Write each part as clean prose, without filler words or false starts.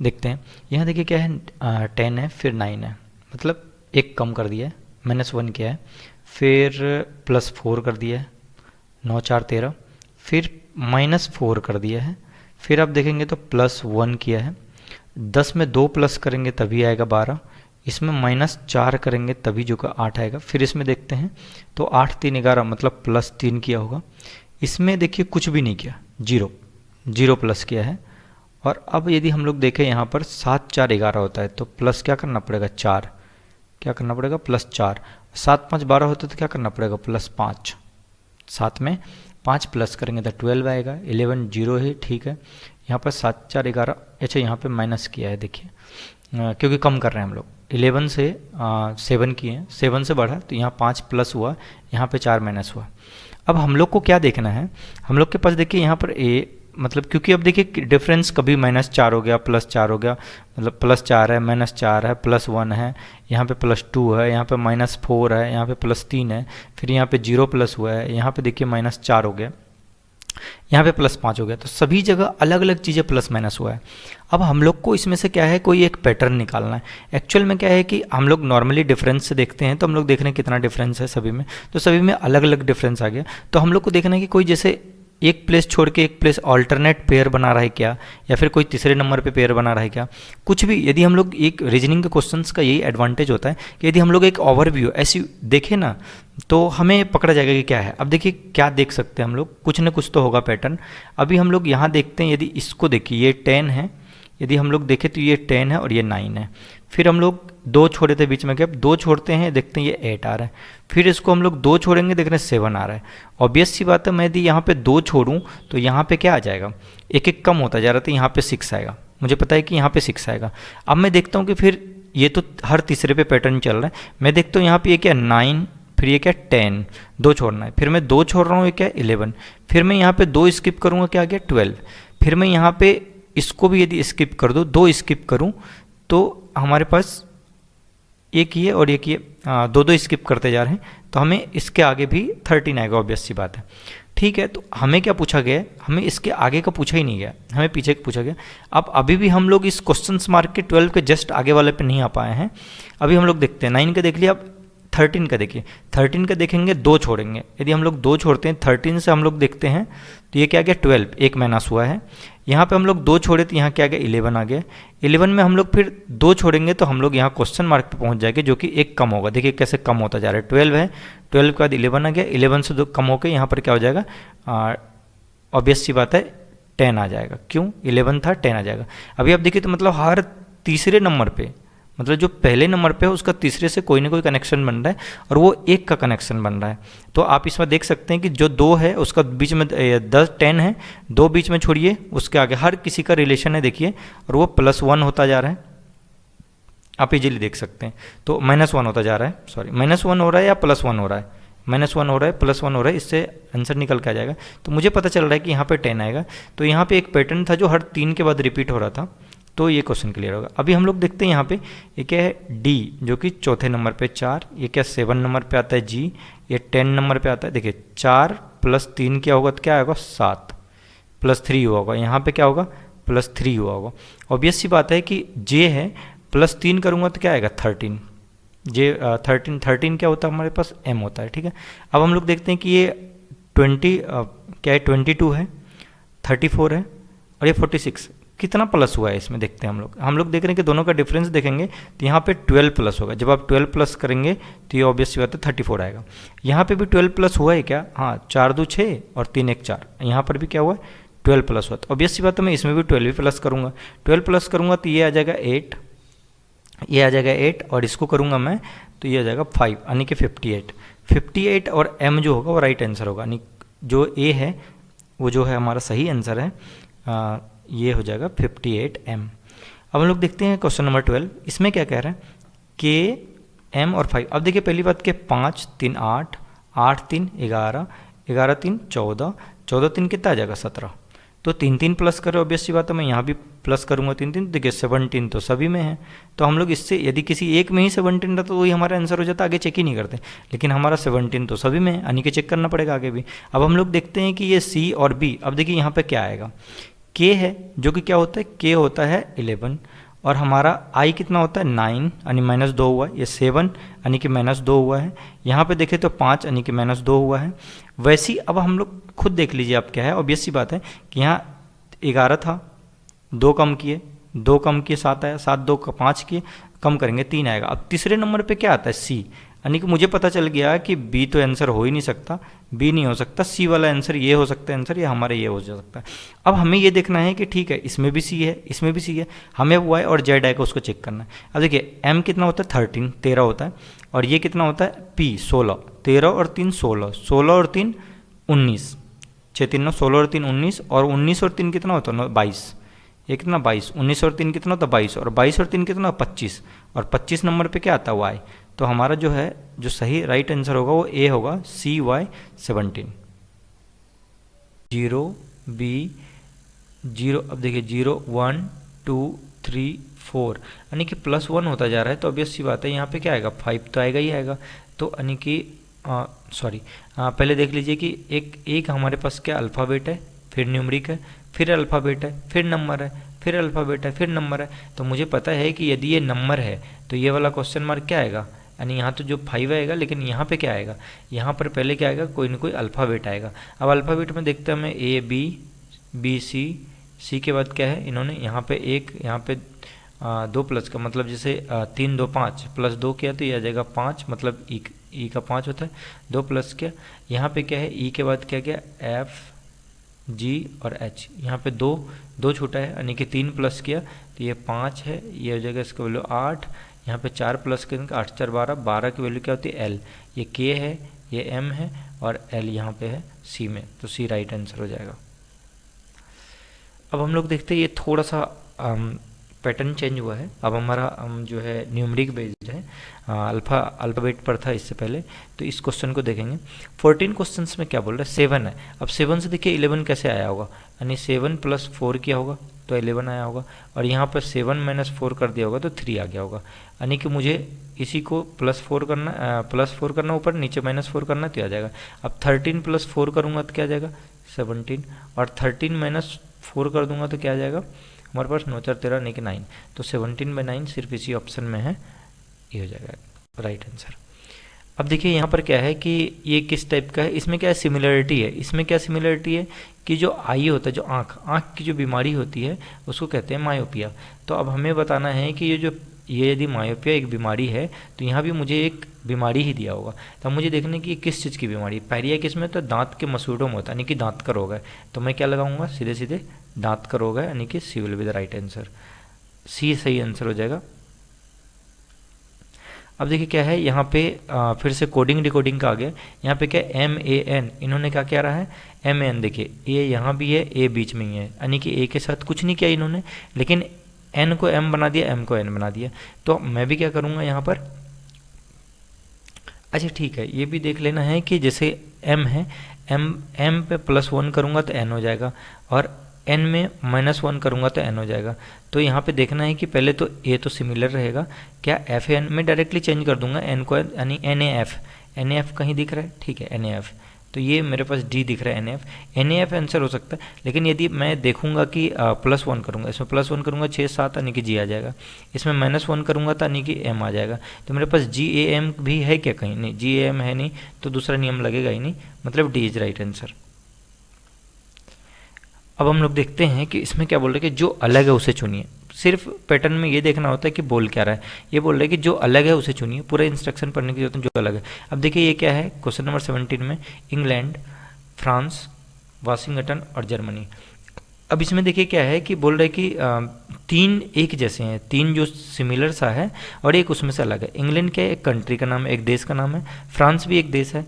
देखते हैं। यहाँ देखिए क्या है, 10 है फिर 9 है, मतलब एक कम कर दिया है, -1 किया है, फिर +4 कर दिया है, 9 4 13, फिर -4 कर दिया है, फिर आप देखेंगे तो +1 किया है, 10 में 2 प्लस करेंगे तभी आएगा 12, इसमें -4 करेंगे तभी जो का 8 आएगा। फिर इसमें देखते हैं तो 8 3 11 मतलब +3 किया होगा। इसमें देखिए कुछ भी नहीं किया, 0 0 प्लस किया है। और अब यदि हम लोग देखें यहाँ पर 7 4 11 होता है तो प्लस क्या करना पड़ेगा, 4, क्या करना पड़ेगा +4। 7 5 12 होता है तो क्या करना पड़ेगा +5, 7 में 5 प्लस करेंगे तो 12 आएगा। 11 0 है, ठीक है। यहाँ पर 7 4 11, अच्छा यहाँ पे माइनस किया है देखिए, क्योंकि कम कर रहे हैं हम लोग, 11 से 7 किए हैं, 7 से बढ़ा तो यहाँ 5 प्लस हुआ, यहाँ पे 4 माइनस हुआ। अब हम लोग को क्या देखना है, हम लोग के पास देखिए यहाँ पर मतलब क्योंकि अब देखिए डिफरेंस कभी -4 हो गया, +4 हो गया, मतलब +4 है, -4 है, +1 है, यहाँ पे +2 है, यहाँ पे -4 है, यहाँ पे +3 है, फिर यहाँ पे 0 प्लस हुआ है, यहाँ पे देखिए -4 हो गया, यहाँ पे +5 हो गया। तो सभी जगह अलग अलग चीज़ें प्लस माइनस हुआ है। अब हम लोग को इसमें से क्या है, कोई एक पैटर्न निकालना है। एक्चुअल में क्या है कि हम लोग नॉर्मली डिफरेंस से देखते हैं तो हम लोग देख रहे हैं कितना डिफरेंस है सभी में, तो सभी में अलग अलग डिफरेंस आ गया। तो हम लोग को देखना है कि कोई जैसे एक प्लेस छोड़ के एक प्लेस ऑल्टरनेट पेयर बना रहा है क्या, या फिर कोई तीसरे नंबर पे पेयर बना रहा है क्या, कुछ भी। यदि हम लोग एक रीजनिंग के क्वेश्चंस का यही एडवांटेज होता है कि यदि हम लोग एक ओवरव्यू ऐसी देखें ना तो हमें पकड़ा जाएगा कि क्या है। अब देखिए क्या देख सकते हैं हम लोग, कुछ न कुछ तो होगा पैटर्न। अभी हम लोग यहाँ देखते हैं, यदि इसको देखिए ये 10 है, यदि हम लोग देखें तो ये 10 है और ये 9 है। फिर हम लोग 2 छोड़े थे बीच में गैप, 2 छोड़ते हैं, देखते हैं ये 8 आ रहा है। फिर इसको हम लोग 2 छोड़ेंगे, देख रहे हैं 7 आ रहा है। ऑब्वियस सी बात है, मैं यदि यहाँ पे 2 छोड़ूं तो यहाँ पे क्या आ जाएगा, एक एक कम होता जा रहा था, यहाँ पे 6 आएगा, मुझे पता है कि यहाँ पे 6 आएगा। अब मैं देखता हूँ कि फिर ये तो हर तीसरे पे पैटर्न चल रहा है, मैं देखता हूँ यहाँ पे ये क्या 9, फिर ये क्या 10, 2 छोड़ना है, फिर मैं 2 छोड़ रहा हूँ, ये क्या 11, फिर मैं यहाँ पे 2 स्किप करूँगा, क्या आ गया 12, फिर मैं यहाँ पे इसको भी यदि स्किप कर दूँ, 2 स्किप करूँ तो हमारे पास एक ये और एक ये, 2 स्किप करते जा रहे हैं, तो हमें इसके आगे भी 13 आएगा, ऑब्वियस सी बात है। ठीक है, तो हमें क्या पूछा गया है, हमें इसके आगे का पूछा ही नहीं गया, हमें पीछे का पूछा गया। अब अभी भी हम लोग इस क्वेश्चन मार्क के 12 के जस्ट आगे वाले पे नहीं आ पाए हैं। अभी हम लोग देखते हैं 9 का देख लिया, अब 13 का देखिए, 13 का देखेंगे 2 छोड़ेंगे, यदि हम लोग 2 छोड़ते हैं 13 से हम लोग देखते हैं तो ये क्या आ गया 12, एक माइनस हुआ है। यहाँ पे हम लोग 2 छोड़े तो यहाँ क्या आ गया 11 आ गया। 11 में हम लोग फिर 2 छोड़ेंगे तो हम लोग यहाँ क्वेश्चन मार्क पे पहुँच जाएंगे, जो कि एक कम होगा। देखिए कैसे कम होता जा रहा है, 12 है, 12 के बाद 11 आ गया, 11 से 2 कम होकर यहाँ पर क्या हो जाएगा, ऑब्वियस सी बात है 10 आ जाएगा। क्यों, 11 था 10 आ जाएगा। अभी आप देखिए तो मतलब हर तीसरे नंबर पे, मतलब जो पहले नंबर पे है उसका तीसरे से कोई ना कोई कनेक्शन बन रहा है, और वो एक का कनेक्शन बन रहा है। तो आप इसमें देख सकते हैं कि जो 2 है उसका बीच में 10 है, 2 बीच में छोड़िए, उसके आगे हर किसी का रिलेशन है देखिए, और वो +1 होता जा रहा है, आप इजीली देख सकते हैं। तो -1 होता जा रहा है, सॉरी -1 हो रहा है या +1 हो रहा है, -1 हो रहा है, +1 हो रहा है, इससे आंसर निकल के आ जाएगा। तो मुझे पता चल रहा है कि यहाँ पे 10 आएगा। तो यहाँ पे एक पैटर्न था जो हर 3 के बाद रिपीट हो रहा था, तो ये क्वेश्चन क्लियर होगा। अभी हम लोग देखते हैं यहाँ पे ये क्या है D, जो कि चौथे नंबर पे 4, ये क्या 7 नंबर पे आता है G, ये 10 नंबर पे आता है। देखिए 4 + 3 क्या होगा, तो क्या आएगा 7, +3 हुआ होगा, यहाँ पे क्या होगा +3 हुआ होगा। ऑब्वियस सी बात है कि J है, +3 करूँगा तो क्या आएगा 13, J 13 क्या होता है हमारे पास M होता है। ठीक है, अब हम लोग देखते हैं कि ये 20 क्या है 22 है, 34 है और ये 46, कितना प्लस हुआ है इसमें देखते हैं हम लोग देख रहे हैं कि दोनों का डिफरेंस देखेंगे तो यहाँ पे 12 प्लस होगा। जब आप 12 प्लस करेंगे तो ये ऑब्वियस सी बात है 34 आएगा। यहाँ पे भी 12 प्लस हुआ है क्या, हाँ 4 2 6 और 3 1 4, यहाँ पर भी क्या हुआ है 12 प्लस हुआ। तो ऑब्वियस सी बात है मैं इसमें भी 12 प्लस करूँगा, 12 प्लस करूँगा तो ये आ जाएगा 8, ये आ जाएगा 8, और इसको करूँगा मैं तो ये आ जाएगा 5, यानी कि 58 और M जो होगा वो राइट आंसर होगा, यानी जो A है वो जो है हमारा सही आंसर है, ये हो जाएगा 58M। अब हम लोग देखते हैं क्वेश्चन नंबर 12, इसमें क्या कह रहा है K M और 5। अब देखिए पहली बात के 5 3 8, 8 3 11, 11 3 14, 14 3 कितना आ जाएगा 17, तो 3 3 प्लस करें, ऑब्वियस सी बात है मैं यहाँ भी प्लस करूँगा 3 3, देखिए 17 तो सभी में है। तो हम लोग इससे यदि किसी एक में ही 17 रहता तो वही हमारा आंसर हो जाता, आगे चेक ही नहीं करते, लेकिन हमारा 17 तो सभी में है, यानी कि चेक करना पड़ेगा आगे भी। अब हम लोग देखते हैं कि ये C और B, अब देखिए यहाँ पे क्या आएगा के है जो कि क्या होता है, के होता है 11, और हमारा आई कितना होता है 9 यानी -2 हुआ है, ये 7 यानी कि -2 हुआ है, यहाँ पे देखें तो 5 यानी कि -2 हुआ है। वैसी अब हम लोग खुद देख लीजिए अब क्या है, ऑब्वियस सी बात है कि यहाँ 11 था, 2 कम किए, 2 कम किए 7 आया, 7 2 का 5 किए, कम करेंगे 3 आएगा। अब तीसरे नंबर पे क्या आता है सी, यानी कि मुझे पता चल गया कि बी तो आंसर हो ही नहीं सकता, बी नहीं हो सकता, सी वाला आंसर ये हो सकता है, आंसर ये हमारा ये हो सकता है। अब हमें ये देखना है कि ठीक है इसमें भी सी है, इसमें भी सी है, हमें वाई और जेड आई को उसको चेक करना है। अब देखिए एम कितना होता है 13 होता है, और ये कितना होता है पी 16, 13 और 3 16, 16 और 3 19, 6 3 9 16 और 3 19, और 19 और 3 कितना होता है 22, ये कितना 22, 19 और 3 कितना होता है 22, और 22 और 3 कितना 25, और 25 नंबर पे क्या आता है वाई। तो हमारा जो है जो सही राइट आंसर होगा वो ए होगा, CY 17। 0 B 0, अब देखिए 0 1 2 3 4 यानी कि +1 होता जा रहा है, तो ऑब्वियस सी बात है यहाँ पे क्या आएगा 5 तो आएगा ही आएगा। तो यानी कि सॉरी पहले देख लीजिए कि एक हमारे पास क्या अल्फ़ाबेट है, फिर न्यूमरिक है, फिर अल्फ़ाबेट है, फिर नंबर है, फिर अल्फ़ाबेट है, फिर नंबर है। तो मुझे पता है कि यदि ये नंबर है तो ये वाला क्वेश्चन मार्क क्या आएगा, यानी यहाँ तो जो 5 आएगा, लेकिन यहाँ पे क्या आएगा, यहाँ पर पहले क्या आएगा कोई ना कोई अल्फ़ाबेट आएगा। अब अल्फ़ाबेट में देखते हैं हमें A B B C के बाद क्या है इन्होंने यहाँ पे एक, यहाँ पे 2 प्लस का मतलब जैसे 3 2 5 +2 किया तो ये आ जाएगा 5, मतलब ई का 5 होता है, 2 प्लस किया, यहाँ पे क्या है ई के बाद क्या क्या F G और H, यहाँ पे दो छूटा है यानी कि 3 प्लस किया तो ये 5 है, ये हो जाएगा इसका वैल्यू 8, यहाँ पे 4 प्लस करेंगे 8 4 12, 12 की वैल्यू क्या होती है L, ये K है, ये M है, और L यहाँ पे है C में, तो C राइट आंसर हो जाएगा। अब हम लोग देखते हैं ये थोड़ा सा पैटर्न चेंज हुआ है। अब हमारा जो है न्यूमरिक बेस्ड है, अल्फ़ाबेट पर था इससे पहले, तो इस क्वेश्चन को देखेंगे। 14 क्वेश्चंस में क्या बोल रहा है 7 है। अब 7 से देखिए 11 कैसे आया होगा, यानी 7 + 4 किया होगा तो 11 आया होगा, और यहाँ पर 7 - 4 कर दिया होगा तो 3 आ गया होगा, यानी कि मुझे इसी को +4 करना ऊपर, नीचे -4 करना तो आ जाएगा। अब 13 + 4 करूँगा तो क्या आ जाएगा 17, और 13 - 4 कर दूंगा तो क्या आ जाएगा हमारे पास 9 4 13 यानी कि 9, तो 17/9 सिर्फ इसी ऑप्शन में है, ये हो जाएगा राइट आंसर। अब देखिए यहाँ पर क्या है कि ये किस टाइप का है, इसमें क्या है सिमिलरिटी है, इसमें क्या सिमिलरिटी है कि जो आई होता है, जो आँख की जो बीमारी होती है उसको कहते हैं मायोपिया। तो अब हमें बताना है कि ये यदि मायोपिया एक बीमारी है तो यहाँ भी मुझे एक बीमारी ही दिया होगा, तो मुझे देखने की किस चीज़ की बीमारी, पैरिया किस में, तो दांत के मसूड़ों में होता है, यानी कि दांत का रोग है, तो मैं क्या लगाऊंगा सीधे सीधे दांत का रोग है, यानी कि सी will be the right answer, सी सही आंसर हो जाएगा। अब देखिए क्या है यहाँ पे फिर से कोडिंग डिकोडिंग का आ गया, यहाँ पे क्या MAN, इन्होंने क्या क्या रहा है MAN, देखिए ए यहाँ भी है, ए बीच में ही है, यानी कि ए के साथ कुछ नहीं किया इन्होंने, लेकिन एन को M बना दिया, M को N बना दिया। तो मैं भी क्या करूँगा यहाँ पर, अच्छा ठीक है ये भी देख लेना है कि जैसे M है, M पे +1 करूँगा तो N हो जाएगा, और N में -1 करूँगा तो N हो जाएगा। तो यहाँ पे देखना है कि पहले तो A तो सिमिलर रहेगा, क्या FAN में डायरेक्टली चेंज कर दूंगा N को, यानी NAF कहीं दिख रहा है, ठीक है NAF, तो ये मेरे पास D दिख रहा है NAF आंसर हो सकता है। लेकिन यदि मैं देखूंगा कि +1 करूंगा, इसमें +1 करूंगा 6 7 यानी कि G आ जाएगा, इसमें -1 करूंगा तो यानी कि M आ जाएगा। तो मेरे पास GAM भी है क्या, कहीं नहीं, GAM है नहीं, तो दूसरा नियम लगेगा ही नहीं, मतलब D इज राइट आंसर। अब हम लोग देखते हैं कि इसमें क्या बोल रहे हैं कि जो अलग है उसे चुनिए। सिर्फ पैटर्न में ये देखना होता है कि बोल क्या रहा है, ये बोल रहे हैं कि जो अलग है उसे चुनिए, पूरा इंस्ट्रक्शन पढ़ने की जरूरत नहीं, जो अलग है। अब देखिए ये क्या है क्वेश्चन नंबर 17 में, इंग्लैंड, फ्रांस, वाशिंगटन और जर्मनी। अब इसमें देखिए क्या है कि बोल रहे कि 3 एक जैसे हैं, 3 जो सिमिलर सा है और एक उसमें से अलग है। इंग्लैंड क्या है, एक कंट्री का नाम है, एक देश का नाम है, फ्रांस भी एक देश है,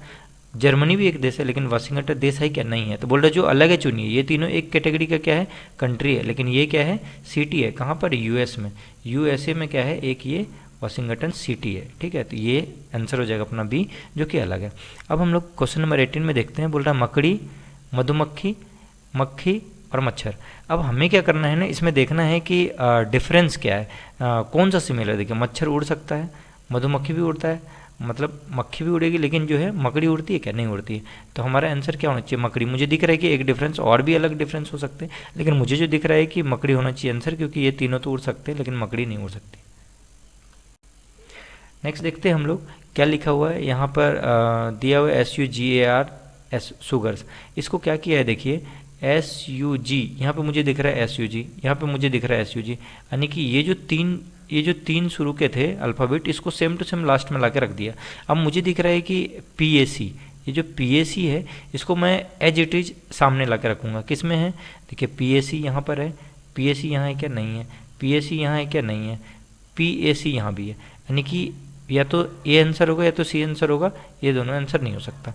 जर्मनी भी एक देश है, लेकिन वाशिंगटन देश है क्या, नहीं है। तो बोल रहे जो अलग है चुनिए, ये तीनों एक कैटेगरी का क्या है कंट्री है, लेकिन ये क्या है सिटी है, कहाँ पर US में, USA में क्या है एक ये वाशिंगटन सिटी है, ठीक है। तो ये आंसर हो जाएगा अपना B जो कि अलग है। अब हम लोग क्वेश्चन नंबर 18 में देखते हैं, बोल रहा है मकड़ी, मधुमक्खी, मक्खी और मच्छर। अब हमें क्या करना है ना, इसमें देखना है कि डिफरेंस क्या है, कौन सा सिमिलर। देखिए मच्छर उड़ सकता है, मधुमक्खी भी उड़ता है, मतलब मक्खी भी उड़ेगी, लेकिन जो है मकड़ी उड़ती है क्या, नहीं उड़ती है। तो हमारा आंसर क्या होना चाहिए, मकड़ी। मुझे दिख रहा है कि एक डिफरेंस और भी अलग डिफरेंस हो सकते हैं, लेकिन मुझे जो दिख रहा है कि मकड़ी होना चाहिए आंसर, क्योंकि ये तीनों तो उड़ सकते हैं लेकिन मकड़ी नहीं उड़ सकती। नेक्स्ट देखते हैं हम लोग क्या लिखा हुआ है यहाँ पर। दिया हुआ SUGAR सुगर्स, इसको क्या किया है देखिए, SUG, यहाँ पे मुझे दिख रहा है SUG, यहाँ पे मुझे दिख रहा है SUG, यानी कि ये जो तीन शुरू के थे अल्फ़ाबेट, इसको सेम टू सेम लास्ट में ला के रख दिया। अब मुझे दिख रहा है कि PAC, ये जो PAC है इसको मैं एज इट इज सामने ला के रखूँगा। किस में है, देखिए PAC यहाँ पर है, PAC यहाँ है क्या, नहीं है, PAC यहाँ है क्या, नहीं है, PAC यहाँ भी है, यानी कि या तो ए आंसर होगा या तो सी आंसर होगा, ये दोनों आंसर नहीं हो सकता।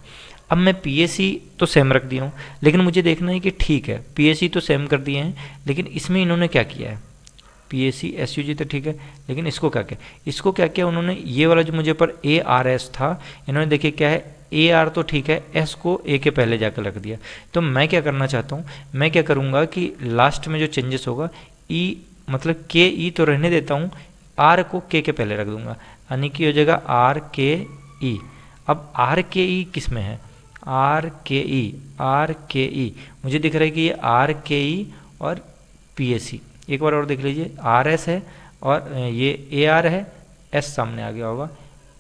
अब मैं PAC तो सेम रख दिया हूँ, लेकिन मुझे देखना है कि ठीक है PAC तो सेम कर दिए हैं, लेकिन इसमें इन्होंने क्या किया है, PAC SUG तो ठीक है, लेकिन इसको क्या किया, इसको क्या किया उन्होंने, ये वाला जो मुझे पर ARS था, इन्होंने देखिए क्या है, AR तो ठीक है, S को A के पहले जाकर रख दिया। तो मैं क्या करना चाहता हूँ, मैं क्या करूँगा कि लास्ट में जो चेंजेस होगा, E मतलब KE तो रहने देता हूँ, R को K के पहले रख दूंगा, यानी कि हो जाएगा RKE। अब RKE किस में है, RKE मुझे दिख रहा है कि ये RKE और PAC। एक बार और देख लीजिए, RS है और ये AR है, S सामने आ गया होगा,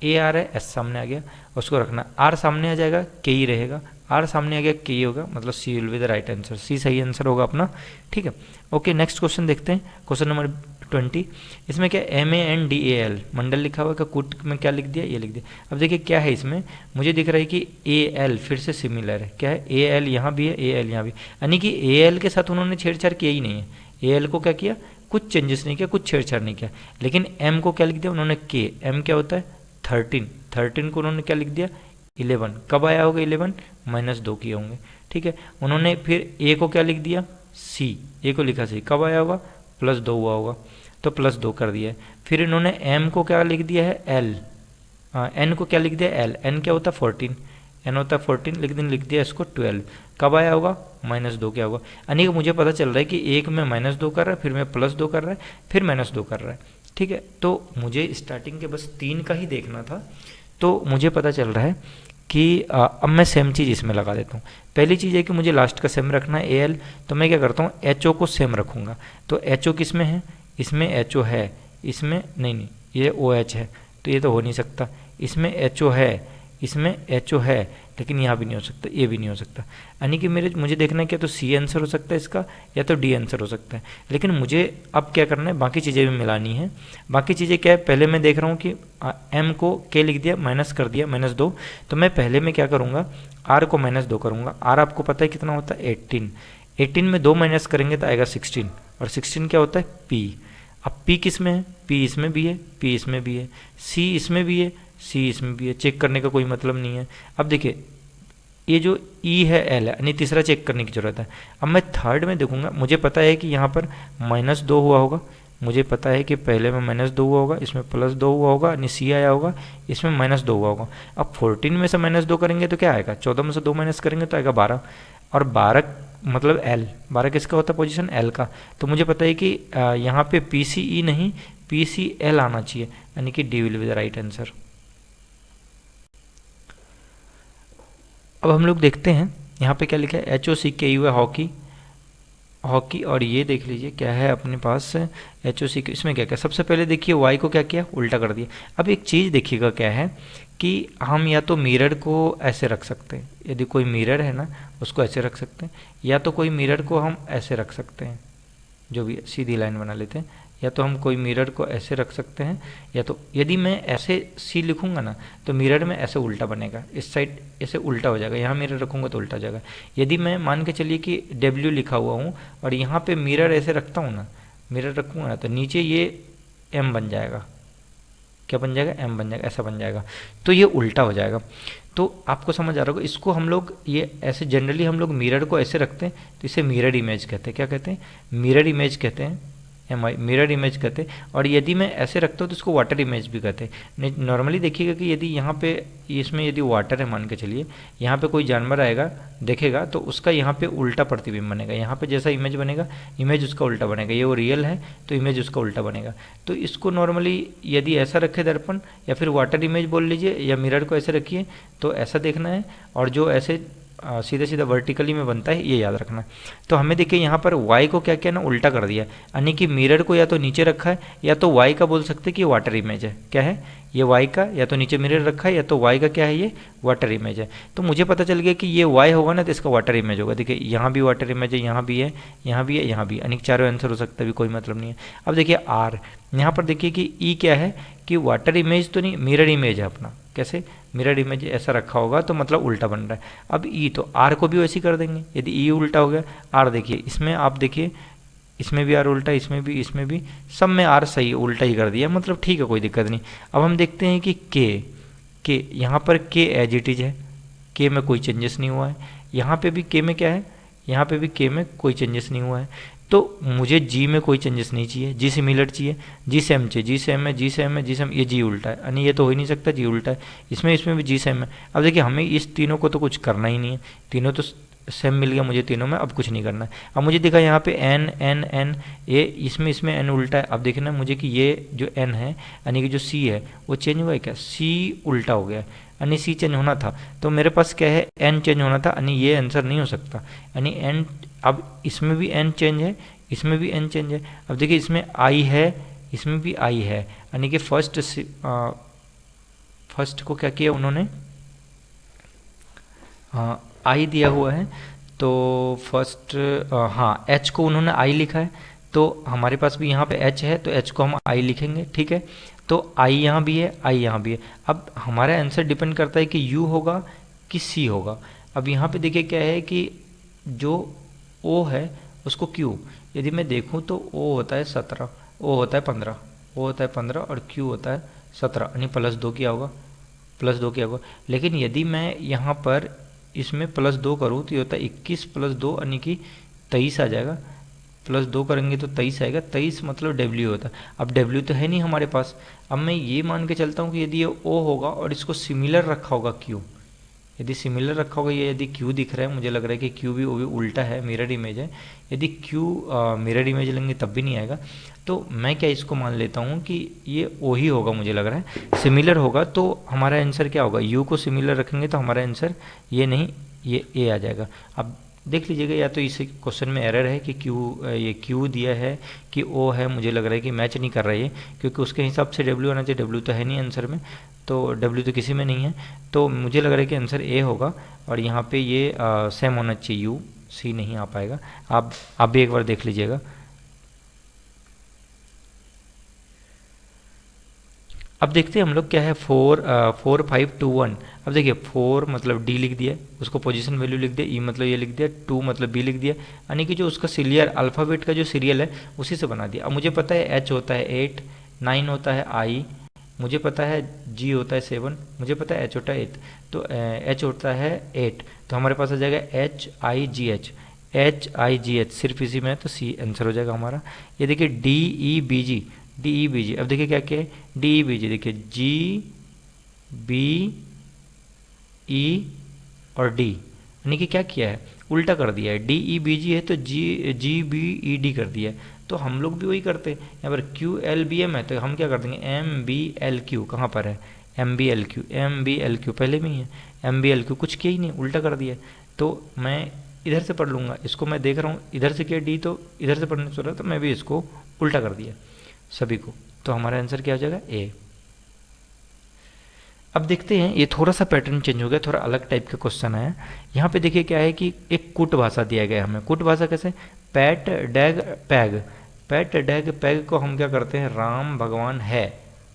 AR है, S सामने आ गया, उसको रखना, R सामने आ जाएगा, KE रहेगा, R सामने आ गया, KE होगा, मतलब C will be the right answer, C सही आंसर होगा अपना। ठीक है, ओके नेक्स्ट क्वेश्चन देखते हैं, क्वेश्चन नंबर 20। इसमें क्या MANDAL मंडल लिखा हुआ है, कुट में क्या लिख दिया, ये लिख दिया। अब देखिए क्या है इसमें, मुझे दिख रहा है कि AL फिर से सिमिलर है, क्या है, AL यहाँ भी है, AL यहाँ भी, यानी कि AL के साथ उन्होंने छेड़छाड़ किया ही नहीं है, AL को क्या किया, कुछ चेंजेस नहीं किया, कुछ छेड़छाड़ नहीं किया, लेकिन M को क्या लिख दिया उन्होंने, K, M क्या होता है 13 को उन्होंने क्या लिख दिया 11, कब आया होगा 11, -2 किए होंगे। ठीक है, उन्होंने फिर A को क्या लिख दिया C, A को लिखा C, कब आया होगा +2 हुआ होगा, तो +2 कर दिया है। फिर इन्होंने M को क्या लिख दिया है L, N को क्या लिख दिया L, N क्या होता है 14, N होता है 14, लेकिन लिख दिया इसको 12, कब आया होगा -2 क्या होगा, यानी कि मुझे पता चल रहा है कि एक में -2 कर रहा है, फिर में +2 कर रहा है, फिर -2 कर रहा है। ठीक है, तो मुझे स्टार्टिंग के बस 3 का ही देखना था, तो मुझे पता चल रहा है कि अब मैं सेम चीज़ इसमें लगा देता हूँ। पहली चीज़ है कि मुझे लास्ट का सेम रखना है AL, तो मैं क्या करता हूँ HO को सेम रखूँगा। तो HO किस में है, इसमें HO है, इसमें नहीं, ये OH है, तो ये तो हो नहीं सकता, इसमें HO है, इसमें HO है, लेकिन यहाँ भी नहीं हो सकता, ये भी नहीं हो सकता, यानी कि मुझे देखना है क्या तो C आंसर हो सकता है इसका, या तो D आंसर हो सकता है। लेकिन मुझे अब क्या करना है, बाकी चीज़ें भी मिलानी है। बाकी चीज़ें क्या है, पहले मैं देख रहा हूँ कि M को K लिख दिया, माइनस कर दिया -2, तो मैं पहले में क्या करूँगा, R को -2 करूँगा। R आपको पता है कितना होता है 18 में 2 माइनस करेंगे तो आएगा 16, और 16 क्या होता है P। अब P किस में है, P इसमें भी है, P इसमें भी है, C इसमें भी है, C इसमें भी है, चेक करने का कोई मतलब नहीं है। अब देखिए ये जो E है L है, यानी तीसरा चेक करने की जरूरत है। अब मैं थर्ड में देखूंगा, मुझे पता है कि यहाँ पर -2 हुआ होगा, मुझे पता है कि पहले में -2 हुआ होगा, इसमें +2 हुआ होगा, यानी C आया होगा, इसमें -2 हुआ होगा। अब 14 में से -2 करेंगे तो क्या आएगा, 14 में से 2 माइनस करेंगे तो आएगा 12, और 12 मतलब L, 12 किसका होता है पोजीशन L का। तो मुझे पता है कि यहाँ पे PCE नहीं PCL आना चाहिए, यानी कि D will be the right answer. अब हम लोग देखते हैं यहाँ पे क्या लिखा है, HOCKU है हॉकी, हॉकी, और ये देख लीजिए क्या है अपने पास HOCK, इसमें क्या क्या, सबसे पहले देखिए Y को क्या किया, उल्टा कर दिया। अब एक चीज़ देखिएगा क्या है कि हम या तो मिरर को ऐसे रख सकते हैं, यदि कोई मिरर है ना उसको ऐसे रख सकते हैं, या तो कोई मिरर को हम ऐसे रख सकते हैं, जो भी सीधी लाइन बना लेते हैं, या तो हम कोई मिरर को ऐसे रख सकते हैं, या तो यदि मैं ऐसे C लिखूंगा ना तो मिरर में ऐसे उल्टा बनेगा, इस साइड ऐसे उल्टा हो जाएगा, यहाँ मिरर रखूंगा तो उल्टा हो जाएगा। यदि मैं मान के चलिए कि W लिखा हुआ हूँ और यहाँ पे मिरर ऐसे रखता हूँ ना, मिरर रखूँगा ना तो नीचे ये M बन जाएगा, क्या बन जाएगा, M बन जाएगा, ऐसा बन जाएगा, तो ये उल्टा हो जाएगा। तो आपको समझ आ रहा होगा, इसको हम लोग ये ऐसे जनरली हम लोग मिरर को ऐसे रखते हैं, तो इसे मिरर इमेज कहते हैं, क्या कहते हैं, मिरर इमेज कहते हैं। मिरर इमेज कहते। और यदि मैं ऐसे रखता हूँ तो इसको वाटर इमेज भी कहते हैं। नॉर्मली देखिएगा कि यदि यहाँ पे इसमें यदि वाटर है मान के चलिए, यहाँ पे कोई जानवर आएगा देखेगा तो उसका यहाँ पे उल्टा प्रतिबिंब बनेगा, यहाँ पे जैसा इमेज बनेगा इमेज उसका उल्टा बनेगा। ये वो रियल है तो इमेज उसका उल्टा बनेगा। तो इसको नॉर्मली यदि ऐसा रखे दर्पण या फिर वाटर इमेज बोल लीजिए या मिरर को ऐसे रखिए तो ऐसा देखना है, और जो ऐसे सीधा सीधा वर्टिकली में बनता है ये याद रखना है। तो हमें देखिए यहाँ पर y को क्या किया ना, उल्टा कर दिया, यानी कि मिरर को या तो नीचे रखा है या तो y का बोल सकते हैं कि वाटर इमेज है। क्या है ये y का, या तो नीचे मिरर रखा है या तो y का क्या है ये वाटर इमेज है। तो मुझे पता चल गया कि ये y होगा ना तो इसका वाटर इमेज होगा। देखिए यहाँ भी वाटर इमेज है, यहाँ भी है, यहाँ भी है, यहाँ भी, यानी चारों आंसर हो सकता है, भी कोई मतलब नहीं है। अब देखिए r, यहाँ पर देखिए कि e क्या है कि वाटर इमेज तो नहीं, मिरर इमेज है अपना। कैसे मिरर इमेज ऐसा रखा होगा तो मतलब उल्टा बन रहा है। अब ई तो आर को भी वैसे ही कर देंगे, यदि ई उल्टा हो गया आर, देखिए इसमें आप देखिए इसमें भी आर उल्टा, इसमें भी सब में आर सही उल्टा ही कर दिया, मतलब ठीक है कोई दिक्कत नहीं। अब हम देखते हैं कि के यहाँ पर के एज इट इज है, के में कोई चेंजेस नहीं हुआ है। यहाँ पे भी के में क्या है, यहाँ पे भी के में कोई चेंजेस नहीं हुआ है। तो मुझे जी में कोई चेंजेस नहीं चाहिए, जी सिमिलर चाहिए, जी सेम चाहिए, जी सेम है, जी सेम है, जी सेम, ये जी उल्टा है, यानी ये तो हो ही नहीं सकता जी उल्टा है। इसमें भी जी सेम है। अब देखिए हमें इस तीनों को तो कुछ करना ही नहीं है, तीनों तो सेम मिल गया मुझे तीनों में, अब कुछ नहीं करना है। अब मुझे दिखा यहाँ पे एन एन एन, ये इसमें एन उल्टा है। अब देखना मुझे कि ये जो एन है यानी कि जो सी है वो चेंज हुआ है क्या, सी उल्टा हो गया, यानी सी चेंज होना था। तो मेरे पास क्या है एन चेंज होना था, यानी ये आंसर नहीं हो सकता, यानी एन। अब इसमें भी एन चेंज है, इसमें भी एन चेंज है। अब देखिए इसमें आई है, इसमें भी आई है, यानी कि फर्स्ट को क्या किया उन्होंने, आई दिया हुआ है तो फर्स्ट, हाँ एच को उन्होंने आई लिखा है, तो हमारे पास भी यहाँ पे एच है तो एच को हम आई लिखेंगे, ठीक है। तो आई यहाँ भी है, आई यहाँ भी है। अब हमारा आंसर डिपेंड करता है कि यू होगा कि सी होगा। अब यहाँ पे देखिए क्या है कि जो ओ है उसको क्यू, यदि मैं देखूँ तो ओ होता है 17, ओ होता है 15, ओ होता है 15 और क्यू होता है 17, यानी +2 किया होगा, +2 किया होगा। लेकिन यदि मैं यहाँ पर इसमें +2 करूँ तो ये होता है 21 + 2 यानी कि 23 आ जाएगा। +2 करेंगे तो 23 आएगा, 23 मतलब डब्ल्यू होता है। अब डब्ल्यू तो है नहीं हमारे पास। अब मैं ये मान के चलता हूँ कि यदि ये ओ होगा और इसको सिमिलर रखा होगा क्यू, यदि सिमिलर रखा होगा, ये यदि क्यू दिख रहा है, मुझे लग रहा है कि क्यू भी वो भी उल्टा है, मिरर इमेज है। यदि क्यू मिरर इमेज लेंगे तब भी नहीं आएगा। तो मैं क्या इसको मान लेता हूँ कि ये ओ ही होगा, मुझे लग रहा है सिमिलर होगा। तो हमारा आंसर क्या होगा, यू को सिमिलर रखेंगे तो हमारा आंसर ये नहीं ये ए आ जाएगा। अब देख लीजिएगा, या तो इस क्वेश्चन में एरर है कि ये क्यू दिया है कि ओ है, मुझे लग रहा है कि मैच नहीं कर रहा है ये, क्योंकि उसके हिसाब से डब्ल्यू आना चाहिए, डब्ल्यू तो है नहीं आंसर में, तो डब्ल्यू तो किसी में नहीं है। तो मुझे लग रहा है कि आंसर ए होगा, और यहाँ पे ये सेम होना चाहिए, यू, सी नहीं आ पाएगा। आप भी एक बार देख लीजिएगा। अब देखते हैं हम लोग क्या है 4 5 2 1। अब देखिए 4 मतलब डी लिख दिया, उसको पोजीशन वैल्यू लिख दिया, ई मतलब ये लिख दिया, 2 मतलब बी लिख दिया, यानी कि जो उसका सीरियल अल्फ़ाबेट का जो सीरियल है उसी से बना दिया। अब मुझे पता है एच होता है 8, 9 होता है आई, मुझे पता है जी होता है 7, मुझे पता है एच होता है 8, तो एच होता है 8, तो हमारे पास आ जाएगा H I ji H, H I ji H, सिर्फ इसी में है तो सी आंसर हो जाएगा हमारा। ये देखिए डी ई बी जी, डी ई बी जी, अब देखिए क्या क्या है डी ई बी जी, देखिए जी बी ई और डी, यानी कि क्या किया है उल्टा कर दिया है। डी ई बी जी है तो जी बी ई डी कर दिया है, तो हम लोग भी वही करते हैं। यहाँ पर क्यू एल बी एम है तो हम क्या कर देंगे एम बी एल क्यू, कहाँ पर है M B L Q, M B L Q पहले में ही है, एम बी एल क्यू कुछ किया ही नहीं, उल्टा कर दिया। तो मैं इधर से पढ़ लूँगा, इसको मैं देख रहा हूँ इधर से किया डी तो इधर से पढ़ने चल रहा, तो मैं भी इसको उल्टा कर दिया सभी को, तो हमारा आंसर क्या हो जाएगा ए। अब देखते हैं, ये थोड़ा सा पैटर्न चेंज हो गया, थोड़ा अलग टाइप का क्वेश्चन है। यहाँ पे देखिए क्या है कि एक कुट भाषा दिया गया है हमें। कुट भाषा कैसे, पैट डैग पैग, पैट डैग पैग को हम क्या करते हैं राम भगवान है,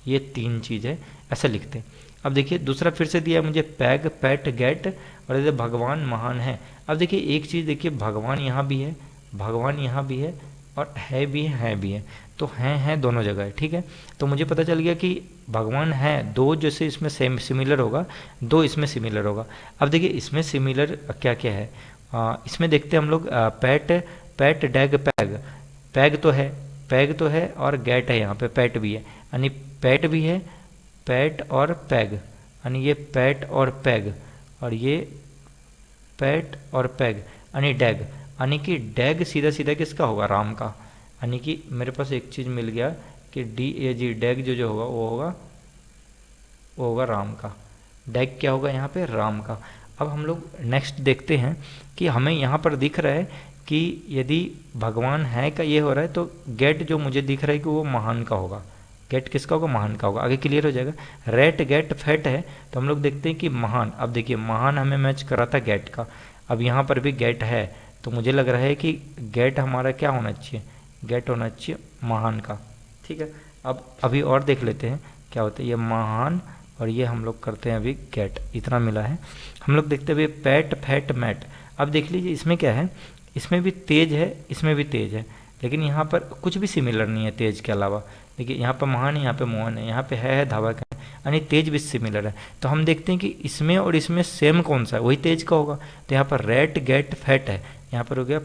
ये 3 चीज़ है ऐसा लिखते हैं। अब देखिए दूसरा फिर से दिया है मुझे पैग पैट गेट, और ये भगवान महान है। अब देखिए एक चीज़ देखिए, भगवान यहाँ भी है, भगवान यहाँ भी है, और है भी है, तो हैं दोनों जगह है, ठीक है। तो मुझे पता चल गया कि भगवान है, 2 जैसे इसमें सेम सिमिलर होगा, 2 इसमें सिमिलर होगा। अब देखिए इसमें सिमिलर क्या क्या है, इसमें देखते हैं हम लोग पैट पैट डैग पैग, पैग तो है, पैग तो है और गैट है, यहाँ पे पैट भी है, यानी पैट भी है, पैट और पैग, यानी ये पैट और पैग, और ये पैट और पैग, यानी डैग, यानी कि डैग सीधा सीधा किसका होगा, राम का। यानी कि मेरे पास एक चीज़ मिल गया कि DAG डैग जो जो होगा वो होगा राम का। डैग क्या होगा यहाँ पे, राम का। अब हम लोग नेक्स्ट देखते हैं कि हमें यहाँ पर दिख रहा है कि यदि भगवान है का ये हो रहा है तो गेट जो मुझे दिख रहा है कि वो महान का होगा। गेट किसका होगा, महान का होगा। आगे क्लियर हो जाएगा। रेट गेट फैट है तो हम लोग देखते हैं कि महान। अब देखिए महान हमें मैच करा था गेट का, अब यहाँ पर भी गेट है तो मुझे लग रहा है कि गेट हमारा क्या होना चाहिए, गेट होना चाहिए महान का। ठीक है, अब अभी और देख लेते हैं क्या होता है। ये महान और ये हम लोग करते हैं अभी गेट, इतना मिला है। हम लोग देखते हैं पैट फैट मैट। अब देख लीजिए इसमें क्या है, इसमें भी तेज है, इसमें भी तेज है, लेकिन यहाँ पर कुछ भी सिमिलर नहीं है तेज के अलावा। देखिए यहाँ पर महान है, यहाँ पे मोहन है, यहाँ पे है धावक है, यानी तेज भी सिमिलर है। तो हम देखते हैं कि इसमें और इसमें सेम कौन सा है, वही तेज का होगा। तो यहाँ पर रेट गेट फैट है, यहाँ पर हो गया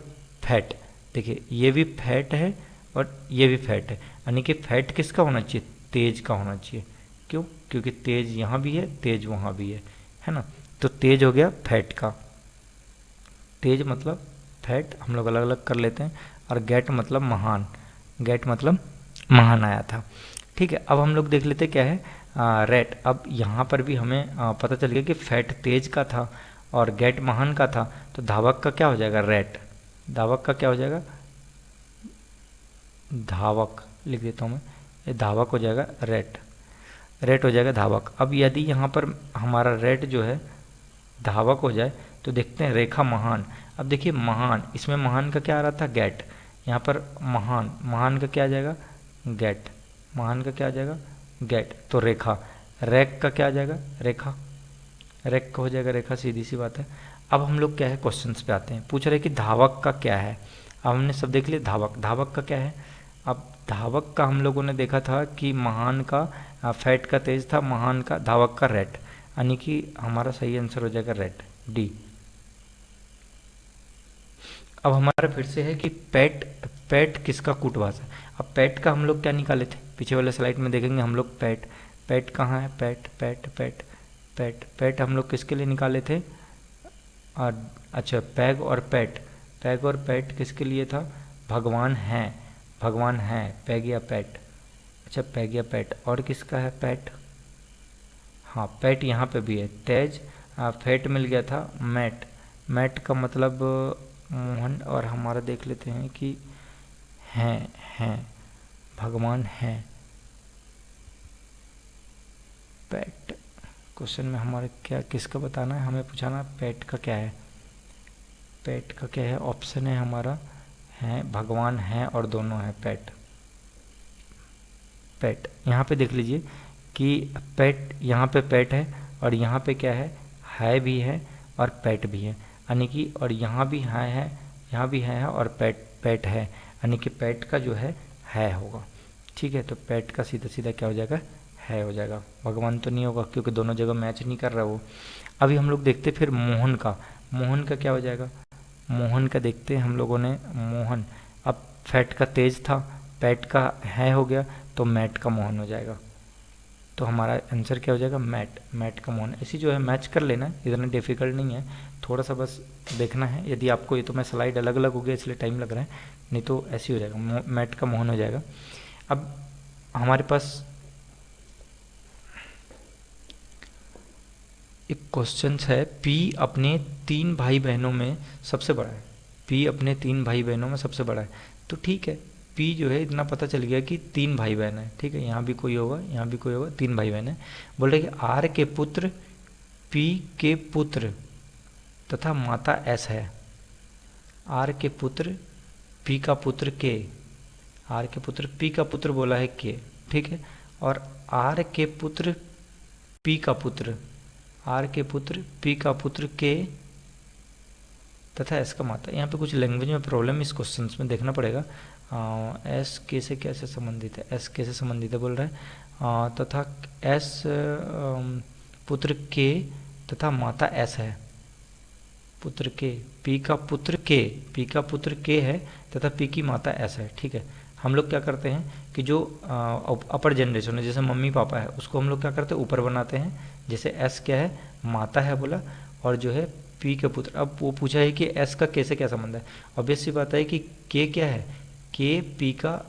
फैट। देखिए ये भी फैट है और ये भी फैट है, यानी कि फैट किसका होना चाहिए, तेज का होना चाहिए। क्यों, क्योंकि तेज यहाँ भी है, तेज वहाँ भी है ना। तो तेज हो गया फैट का, तेज मतलब फैट, हम लोग अलग अलग कर लेते हैं। और गेट मतलब महान, गेट मतलब महान आया था। ठीक है, अब हम लोग देख लेते क्या है रेट। अब यहाँ पर भी हमें पता चल गया कि फैट तेज का था और गेट महान का था, तो धावक का क्या हो जाएगा, रेट। धावक का क्या हो जाएगा, धावक लिख देता हूँ मैं, ये धावक हो जाएगा रेट, रेट हो जाएगा धावक। अब यदि यहाँ पर हमारा रेट जो है धावक हो जाए तो देखते हैं रेखा महान। अब देखिए महान, इसमें महान का क्या आ रहा था, गेट। यहाँ पर महान, महान का क्या आ जाएगा, गेट। महान का क्या आ जाएगा, गेट। तो रेखा, रैक का क्या आ जाएगा, रेखा। रैक का हो जाएगा रेखा, सीधी सी बात है। अब हम लोग क्या है क्वेश्चंस पे आते हैं। पूछ रहे कि धावक का क्या है। अब हमने सब देख लिया, धावक, धावक का क्या है। अब धावक का हम लोगों ने देखा था कि महान का फैट का तेज था, महान का, धावक का रेट, यानी कि हमारा सही आंसर हो जाएगा रेट, डी। अब हमारा फिर से है कि पैट, पैट किसका कूटवास है। अब पैट का हम लोग क्या निकाले थे, पीछे वाले स्लाइड में देखेंगे हम लोग पैट, पैट कहाँ है, PAT PAT PAT PAT PAT हम लोग किसके लिए निकाले थे, और अच्छा पैग और पैट, पैग और पैट किसके लिए था, भगवान है, भगवान है, पैग या पैट। अच्छा पैग या पैट, और किसका है पैट, हाँ पैट यहाँ पे भी है, तेज। फैट मिल गया था मैट, मैट का मतलब मोहन। और हमारा देख लेते हैं कि हैं भगवान है, पैट। क्वेश्चन में हमारे क्या किसका बताना है, हमें पूछाना पैट का क्या है, पैट का क्या है। ऑप्शन है हमारा है भगवान है और दोनों है पैट, पैट। यहाँ पे देख लीजिए कि पैट, यहाँ पे पैट है और यहाँ पे क्या है भी है और पैट भी है, यानी कि और यहाँ भी है, यहाँ भी है और पैट पैट है, यानी कि पैट का जो है होगा। ठीक है, तो पैट का सीधा सीधा क्या हो जाएगा, है हो जाएगा। भगवान तो नहीं होगा क्योंकि दोनों जगह मैच नहीं कर रहा वो। अभी हम लोग देखते फिर मोहन का, मोहन का क्या हो जाएगा, मोहन का देखते हैं हम लोगों ने, मोहन। अब फैट का तेज था, पैट का है हो गया, तो मैट का मोहन हो जाएगा। तो हमारा आंसर क्या हो जाएगा, मैट, मैट का मोहन। ऐसी जो है मैच कर लेना, इतना डिफिकल्ट नहीं है, थोड़ा सा बस देखना है। यदि आपको, ये तो मैं स्लाइड अलग अलग हो गया इसलिए टाइम लग रहा है, नहीं तो ऐसे हो जाएगा, मैट का मोहन हो जाएगा। अब हमारे पास एक क्वेश्चन है, पी अपने 3 भाई बहनों में सबसे बड़ा है, पी अपने 3 भाई बहनों में सबसे बड़ा है। तो ठीक है, पी जो है इतना पता चल गया कि 3 भाई बहन है। ठीक है, यहाँ भी कोई होगा, यहाँ भी कोई होगा, 3 भाई बहन है। बोल रहे कि आर के पुत्र पी के पुत्र तथा माता एस है। आर के पुत्र पी का पुत्र के, आर के पुत्र पी का पुत्र बोला है के, ठीक है। और आर के पुत्र पी का पुत्र, आर के पुत्र पी का पुत्र के तथा एस का माता। यहाँ पे कुछ लैंग्वेज में प्रॉब्लम इस क्वेश्चन में देखना पड़ेगा। एस के से कैसे संबंधित है, एस के से संबंधित है बोल रहा है, तथा एस पुत्र के तथा माता एस है, पुत्र के, पी का पुत्र के, पी का पुत्र के है तथा पी की माता एस है। ठीक है, हम लोग क्या करते हैं कि जो अपर जनरेशन है, जैसे मम्मी पापा है, उसको हम लोग क्या करते हैं, ऊपर बनाते हैं। जैसे एस क्या है, माता है बोला, और जो है पी के पुत्र। अब वो पूछा है कि एस का के से क्या संबंध है। ऑब्वियस सी बात है कि के क्या है, के पी का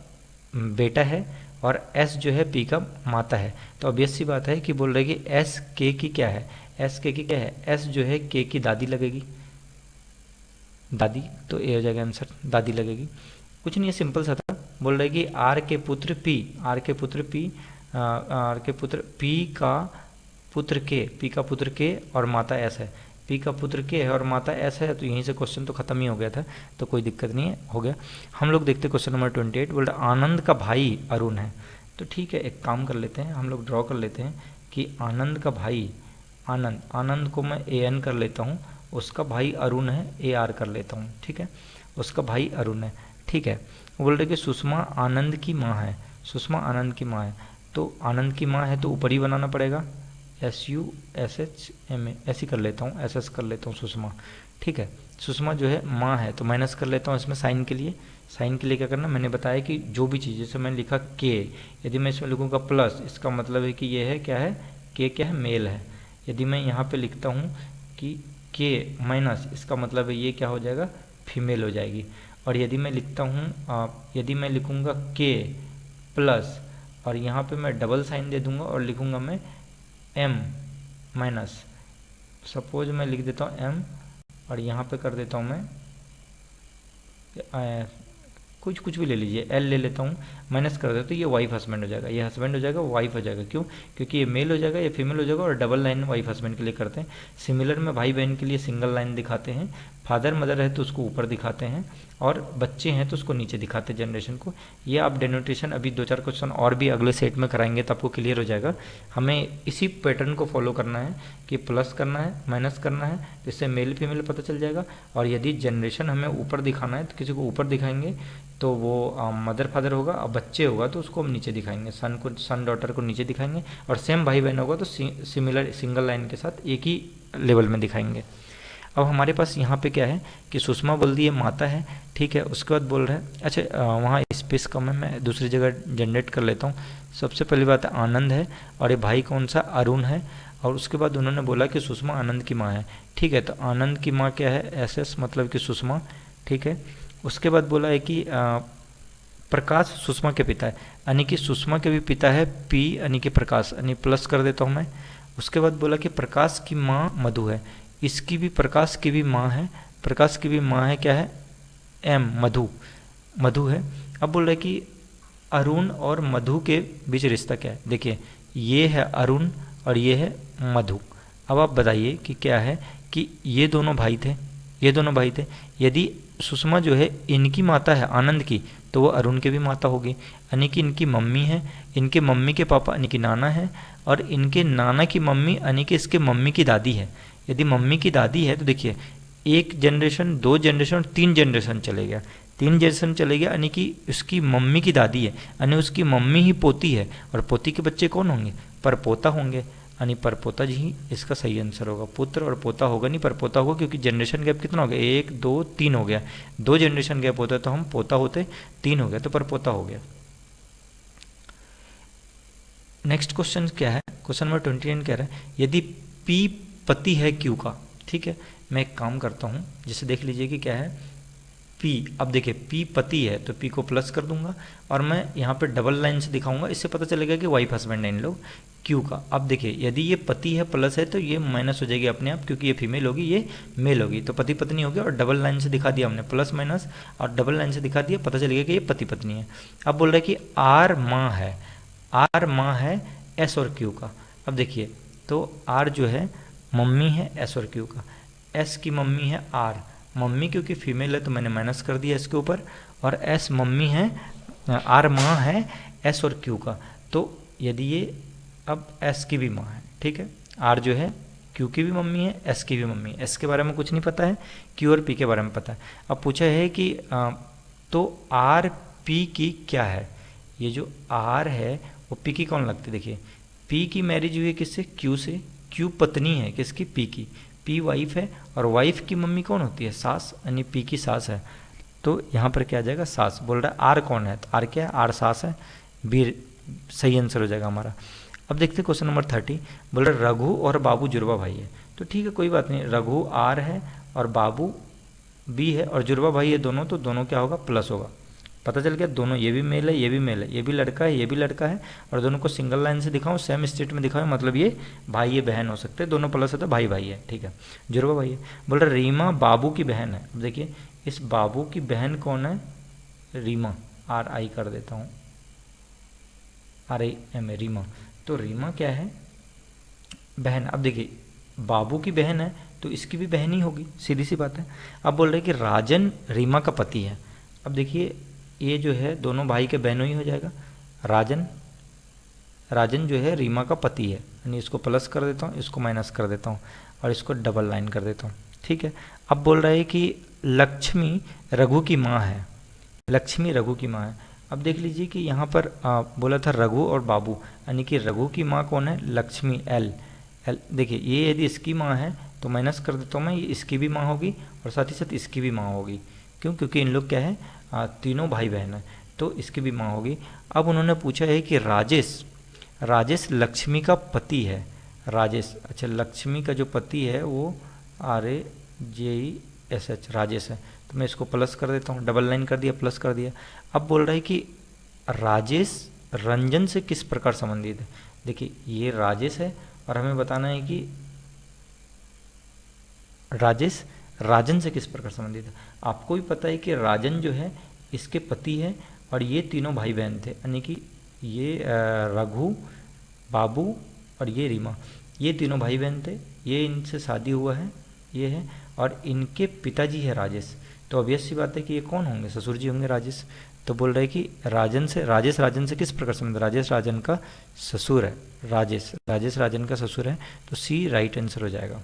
बेटा है और एस जो है पी का माता है। तो ऑब्वियस सी बात है कि बोल रहे कि एस के की क्या है, एस के की क्या है, एस जो है के की दादी लगेगी, दादी। तो ये हो जाएगा आंसर, दादी लगेगी। कुछ नहीं है, सिंपल सा था। बोल रहे कि आर के पुत्र पी, आर के पुत्र पी, आर के पुत्र पी का पुत्र के, पी का पुत्र के और माता एस है, पी का पुत्र के है और माता एस है। तो यहीं से क्वेश्चन तो खत्म ही हो गया था, तो कोई दिक्कत नहीं है, हो गया। हम लोग देखते क्वेश्चन नंबर 28। बोल रहे आनंद का भाई अरुण है। तो ठीक है, एक काम कर लेते हैं, हम लोग ड्रॉ कर लेते हैं कि आनंद का भाई, आनंद, आनंद को मैं ए एन कर लेता हूँ, उसका भाई अरुण है, ए आर कर लेता हूँ, ठीक है, उसका भाई अरुण है, ठीक है। बोल रहे कि सुषमा आनंद की माँ है, सुषमा आनंद की माँ है। तो आनंद की माँ है तो ऊपर ही बनाना पड़ेगा, S U S H M A, ऐसी कर लेता हूँ, एस एस कर लेता हूँ सुषमा, ठीक है। सुषमा जो है माँ है, तो माइनस कर लेता हूँ इसमें साइन के लिए। साइन के लिए क्या करना, मैंने बताया कि जो भी चीज़, जैसे मैंने लिखा के, यदि मैं इसमें लिखूँगा प्लस, इसका मतलब है कि ये है क्या है, के क्या है, मेल है। यदि मैं यहाँ पे लिखता हूँ कि के माइनस, इसका मतलब है ये क्या हो जाएगा, फीमेल हो जाएगी। और यदि मैं लिखता हूँ, यदि मैं लिखूँगा के प्लस और यहाँ पे मैं डबल साइन दे दूँगा और लिखूँगा मैं एम माइनस, सपोज मैं लिख देता हूँ एम और यहाँ पे कर देता हूँ मैं कुछ भी ले लीजिए, एल ले लेता हूँ, माइनस कर देता हूँ, ये वाइफ हस्बैंड हो जाएगा, ये हस्बैंड हो जाएगा, वाइफ हो जाएगा। क्यों, क्योंकि ये मेल हो जाएगा, ये फीमेल हो जाएगा, और डबल लाइन वाइफ हस्बैंड के लिए करते हैं। सिमिलर में भाई बहन के लिए सिंगल लाइन दिखाते हैं, फादर मदर है तो उसको ऊपर दिखाते हैं, और बच्चे हैं तो उसको नीचे दिखाते हैं जनरेशन को। ये आप डेनोटेशन अभी 2-4 क्वेश्चन और भी अगले सेट में कराएंगे तो आपको क्लियर हो जाएगा। हमें इसी पैटर्न को फॉलो करना है कि प्लस करना है, माइनस करना है, जिससे मेल फीमेल पता चल जाएगा। और यदि जनरेशन हमें ऊपर दिखाना है तो किसी को ऊपर दिखाएंगे तो वो मदर फादर होगा, और बच्चे होगा तो उसको हम नीचे दिखाएंगे, सन को, सन डॉटर को नीचे दिखाएंगे, और सेम भाई बहन होगा तो सिमिलर सिंगल लाइन के साथ एक ही लेवल में दिखाएंगे। अब हमारे पास यहाँ पे क्या है कि सुषमा बोल दी है माता है, ठीक है। उसके बाद बोल रहे हैं, अच्छा वहाँ स्पेस कम है, मैं दूसरी जगह जनरेट कर लेता हूँ। सबसे पहली बात है आनंद है, और ये भाई कौन सा, अरुण है। और उसके बाद उन्होंने बोला कि सुषमा आनंद की माँ है, ठीक है। तो आनंद की माँ क्या है, एस एस, मतलब कि सुषमा, ठीक है। उसके बाद बोला है कि प्रकाश सुषमा के पिता है, यानी कि सुषमा के भी पिता है पी, यानी कि प्रकाश, यानी प्लस कर देता हूँ मैं। उसके बाद बोला कि प्रकाश की माँ मधु है, इसकी भी, प्रकाश की भी माँ है, प्रकाश की भी माँ है क्या है, एम, मधु, मधु है। अब बोल रहे कि अरुण और मधु के बीच रिश्ता क्या है। देखिए ये है अरुण और ये है मधु। अब आप बताइए कि क्या है, कि ये दोनों भाई थे, ये दोनों भाई थे। यदि सुषमा जो है इनकी माता है आनंद की, तो वो अरुण के भी माता होगी, यानी कि इनकी मम्मी है, इनके मम्मी के पापा यानी कि नाना है, और इनके नाना की मम्मी यानी कि इसके मम्मी की दादी है। यदि मम्मी की दादी है तो देखिए एक जनरेशन, 2 जनरेशन, 3 जनरेशन चले गया, 3 जनरेशन चले गया, यानी कि उसकी मम्मी की दादी है, यानी उसकी मम्मी ही पोती है, और पोती के बच्चे कौन होंगे, परपोता होंगे, यानी परपोता जी ही इसका सही आंसर होगा। पुत्र और पोता होगा नहीं, परपोता होगा, क्योंकि जनरेशन गैप कितना हो गया, 1 2 3 हो गया, 2 जनरेशन गैप होता तो हम पोता होते, 3 हो गया तो परपोता हो गया। नेक्स्ट क्वेश्चन क्या है, क्वेश्चन नंबर 29 कह रहा है यदि पी पति है क्यू का, ठीक है। मैं एक काम करता हूँ, जैसे देख लीजिए कि क्या है पी। अब देखिए पी पति है तो पी को प्लस कर दूंगा, और मैं यहाँ पे डबल लाइन से दिखाऊंगा, इससे पता चलेगा कि वाइफ हस्बैंड है इन लोग क्यू का। अब देखिए यदि ये पति है प्लस है तो ये माइनस हो जाएगी अपने आप, क्योंकि ये फीमेल होगी ये मेल होगी, तो पति पत्नी हो गया। और डबल लाइन से दिखा दिया हमने प्लस माइनस, और डबल लाइन से दिखा दिया, पता चलेगा कि ये पति पत्नी है। अब बोल रहे कि आर माँ है, आर माँ है एस और क्यू का। अब देखिए तो आर जो है मम्मी है एस और क्यू का, एस की मम्मी है आर, मम्मी क्योंकि फीमेल है तो मैंने माइनस कर दिया इसके ऊपर, और एस मम्मी है, आर माँ है एस और क्यू का। तो यदि ये, अब एस की भी माँ है, ठीक है, आर जो है क्यू की भी मम्मी है, एस की भी मम्मी है। एस के बारे में कुछ नहीं पता है, क्यू और पी के बारे में पता है। अब पूछा है कि तो आर पी की क्या है, ये जो आर है वो पी की कौन लगती है। देखिए पी की मैरिज हुई है किससे, क्यू से, क्यू पत्नी है किसकी, पी की, पी वाइफ है, और वाइफ की मम्मी कौन होती है, सास, यानी पी की सास है। तो यहाँ पर क्या आ जाएगा, सास। बोल रहा है आर कौन है, तो आर क्या है, आर सास है, बी सही आंसर हो जाएगा हमारा। अब देखते हैं क्वेश्चन नंबर 30। बोल रहा है रघु और बाबू जुड़वा भाई है। तो ठीक है, कोई बात नहीं, रघु आर है और बाबू बी है और जुड़वा भाई है दोनों, तो दोनों क्या होगा, प्लस होगा। पता चल गया, दोनों, ये भी मेल है, ये भी मेल है, ये भी लड़का है, ये भी लड़का है, और दोनों को सिंगल लाइन से दिखाऊं, सेम स्टेट में दिखाऊं, मतलब ये भाई ये बहन हो सकते हैं, दोनों प्लस है तो भाई भाई है। ठीक है, जुड़वा भाई है। बोल रहा रीमा बाबू की बहन है। अब देखिए इस बाबू की बहन कौन है, रीमा, आर आई कर देता हूँ, R I M A, Reema. तो रीमा क्या है, बहन। अब देखिए बाबू की बहन है तो इसकी भी बहन ही होगी, सीधी सी बात है। अब बोल रहे कि राजन रीमा का पति है। अब देखिए ये जो है दोनों भाई के बहनों ही हो जाएगा। राजन, राजन जो है रीमा का पति है, यानी इसको प्लस कर देता हूँ, इसको माइनस कर देता हूँ और इसको डबल लाइन कर देता हूँ। ठीक है, अब बोल रहा है कि लक्ष्मी रघु की माँ है, लक्ष्मी रघु की माँ है। अब देख लीजिए कि यहाँ पर बोला था रघु और बाबू, यानी कि रघु की माँ कौन है, लक्ष्मी, एल। एल देखिए ये यदि इसकी माँ है तो माइनस कर देता हूँ मैं, ये इसकी भी माँ होगी और साथ ही साथ इसकी भी माँ होगी। क्यों, क्योंकि इन लोग क्या है, तीनों भाई बहन है, तो इसकी भी माँ होगी। अब उन्होंने पूछा है कि राजेश, राजेश लक्ष्मी का पति है। राजेश, अच्छा लक्ष्मी का जो पति है वो RAJESH राजेश है, तो मैं इसको प्लस कर देता हूँ, डबल लाइन कर दिया, प्लस कर दिया। अब बोल रहा है कि राजेश रंजन से किस प्रकार संबंधित है। देखिए ये राजेश है और हमें बताना है कि राजेश राजन से किस प्रकार संबंधित है। आपको भी पता है कि राजन जो है इसके पति है और ये तीनों भाई बहन थे, यानी कि ये रघु, बाबू और ये रीमा, ये तीनों भाई बहन थे, ये इनसे शादी हुआ है, ये है, और इनके पिताजी है राजेश। तो ऑब्वियस सी बात है कि ये कौन होंगे, ससुर जी होंगे राजेश। तो बोल रहे कि राजन से, राजेश राजन से किस प्रकार संबंध, राजेश राजन का ससुर है, राजेश राजन का ससुर है, तो सी राइट आंसर हो जाएगा।